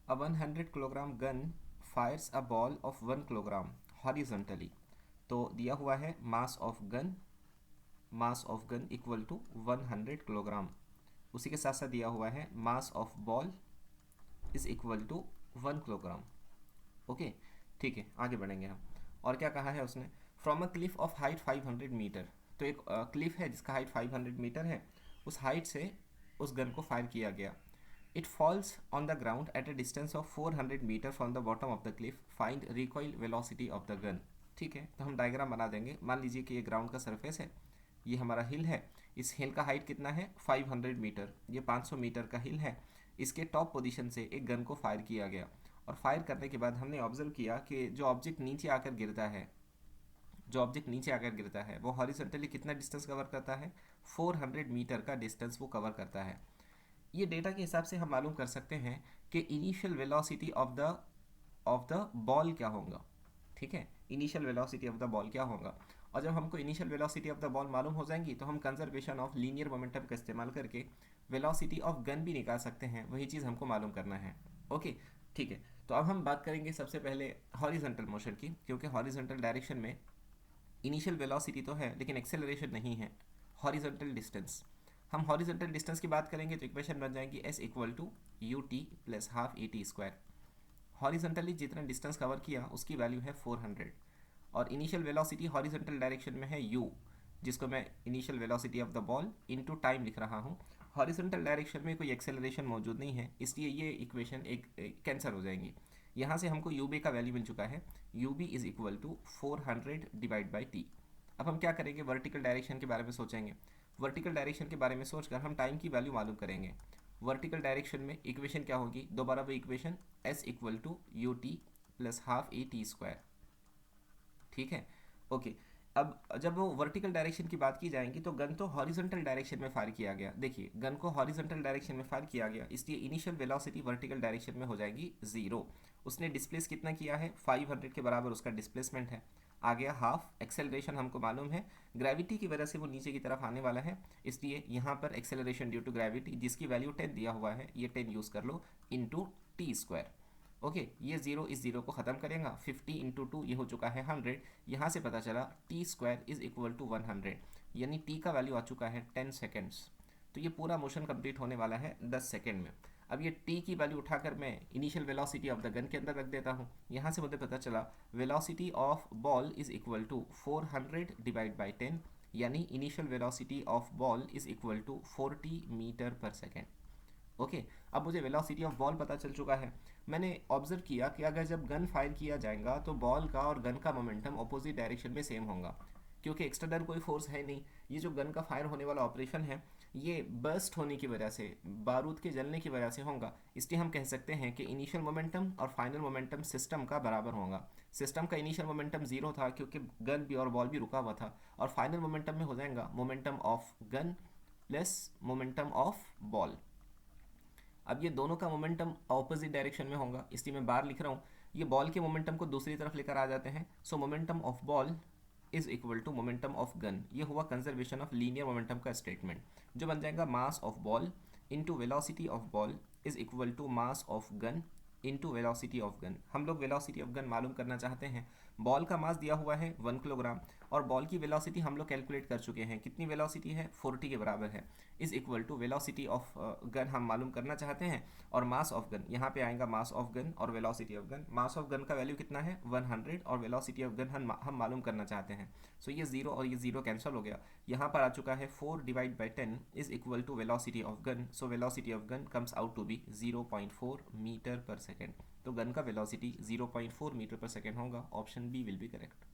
A 100 kilogram gun fires a ball of 1 kilogram horizontally. तो दिया हुआ है mass of gun equal to 100 kilogram. उसी के साथ साथ दिया हुआ है mass of ball is equal to 1 kilogram. Okay, ठीक है, आगे बढ़ेंगे हम। और क्या कहा है उसने? From a cliff of height 500 metre. तो एक क्लिफ है जिसका हाइट 500 मीटर है, उस हाइट से उस गन को फायर किया गया। It falls on the ground at a distance of 400 metre from the bottom of the cliff, find recoil velocity of the gun. ठीक है, तो हम डायग्राम बना देंगे। मान लीजिए कि ये ग्राउंड का सरफेस है, ये हमारा हिल है। इस हिल का हाइट कितना है? 500 मीटर। ये 500 मीटर का हिल है। इसके टॉप पोजीशन से एक गन को फायर किया गया, और फायर करने के बाद हमने ऑब्जर्व किया कि जो ऑब्जेक्ट नीचे आकर गिरता है वो हॉरिजॉन्टली कितना डिस्टेंस कवर करता है? 400 मीटर का डिस्टेंस वो कवर करता है। ये डेटा के हिसाब से हम मालूम कर सकते हैं कि initial velocity of the ball क्या होगा। ठीक है, initial velocity of the ball क्या होगा। और जब हमको initial velocity of the ball मालूम हो जाएंगी तो हम कंजर्वेशन ऑफ लीनियर मोमेंटम का इस्तेमाल करके वेलोसिटी ऑफ गन भी निकाल सकते हैं। वही चीज़ हमको मालूम करना है। ओके, ठीक है। तो अब हम बात करेंगे सबसे पहले हॉरिजॉन्टल मोशन की, क्योंकि हॉरिजॉन्टल डायरेक्शन में इनिशियल वेलोसिटी तो है लेकिन एक्सेलरेशन नहीं है। हॉरिजॉन्टल डिस्टेंस, हम हॉरिजॉन्टल डिस्टेंस की बात करेंगे तो इक्वेशन बन जाएगी s equal to u t plus half e t square. Horizontally जितना डिस्टेंस कवर किया उसकी वैल्यू है 400, और इनिशियल वेलोसिटी हॉरिजॉन्टल डायरेक्शन में है u, जिसको मैं initial velocity of the ball into time लिख रहा हूँ। हॉरिजॉन्टल डायरेक्शन में कोई एक्सेलरेशन मौजूद नहीं है, इसलिए ये इक्वेशन एक कैंसिल हो जाएंगी। यहाँ से हमको यू बी का वैल्यू मिल चुका है, u b is equal to 400 divide by t. अब हम क्या करेंगे? वर्टिकल डायरेक्शन के बारे में सोचेंगे। वर्टिकल डायरेक्शन के बारे में सोचकर हम टाइम की वैल्यू मालूम करेंगे। वर्टिकल डायरेक्शन में इक्वेशन क्या होगी? दोबारा वही equation, s equal to u t plus half a t square. ठीक है, ओके। अब जब वो वर्टिकल डायरेक्शन की बात की जाएगी तो गन तो हॉरिजॉन्टल डायरेक्शन में फायर किया गया। देखिए, गन को हॉरिजॉन्टल डायरेक्शन में फायर किया गया, इसलिए इनिशियल वेलोसिटी वर्टिकल डायरेक्शन में हो जाएगी 0। उसने डिस्प्लेस कितना किया है? 500 के बराबर उसका डिस्प्लेसमेंट है। आ गया हाफ। एक्सेलरेशन हमको मालूम है, ग्रेविटी की वजह से वो नीचे की तरफ आने वाला है, इसलिए यहाँ पर एक्सेलरेशन ड्यू टू ग्रेविटी, जिसकी वैल्यू 10 दिया हुआ है, ये 10 यूज़ कर लो, इंटू टी स्क्वायर। ओके, ये जीरो इस जीरो को ख़त्म करेगा। 50 इंटू टू, ये हो चुका है 100। यहाँ से पता चला t square is equal to 100, यानी टी का वैल्यू आ चुका है 10 सेकेंड्स। तो ये पूरा मोशन कंप्लीट होने वाला है 10 सेकेंड में। अब ये टी की वैल्यू उठाकर मैं initial velocity of the gun के अंदर रख देता हूँ। यहाँ से मुझे पता चला velocity of ball is equal to 400 divide by 10, यानी initial velocity of ball is equal to 40 metre per second. Okay, अब मुझे वेलोसिटी ऑफ बॉल पता चल चुका है। मैंने ऑब्जर्व किया कि अगर जब गन फायर किया जाएगा तो बॉल का और गन का मोमेंटम अपोजिट डायरेक्शन में सेम होगा, क्योंकि एक्सटर्नल कोई फोर्स है नहीं। ये जो गन का फायर होने वाला ऑपरेशन है ये बर्स्ट होने की वजह से, बारूद के जलने की वजह से होगा। इसलिए हम कह सकते हैं कि इनिशियल मोमेंटम और फाइनल मोमेंटम सिस्टम का बराबर होगा। सिस्टम का इनिशियल मोमेंटम 0 था क्योंकि गन भी और बॉल भी रुका हुआ था, और फाइनल मोमेंटम में हो जाएगा momentum of gun plus momentum of ball. अब ये दोनों का मोमेंटम ऑपोजिट डायरेक्शन में होगा, इसलिए मैं बार लिख रहा हूँ। ये बॉल के मोमेंटम को दूसरी तरफ लेकर आ जाते हैं, so momentum of ball is equal to momentum of gun. ये हुआ कंजर्वेशन ऑफ लीनियर मोमेंटम का स्टेटमेंट, जो बन जाएगा mass of ball into velocity of ball is equal to mass of gun into velocity of gun. हम लोग velocity of gun मालूम करना चाहते हैं। बॉल का मास दिया हुआ है 1 किलोग्राम, और बॉल की वेलोसिटी हम लोग कैलकुलेट कर चुके हैं। कितनी वेलोसिटी है? 40 के बराबर है। Is equal to velocity of gun हम मालूम करना चाहते हैं, और मास ऑफ गन यहाँ पे आएगा, मास ऑफ गन और velocity of gun. Mass of gun का वैल्यू कितना है? 100, और वेलोसिटी ऑफ गन हम मालूम करना चाहते हैं। सो ये 0 और ये 0 कैंसिल हो गया। यहाँ पर आ चुका है 4 divide by 10 is equal to velocity of gun. So velocity of gun comes out to be 0.4 metre per second. तो गन का वेलोसिटी 0.4 मीटर पर सेकेंड होगा। Option b will be correct.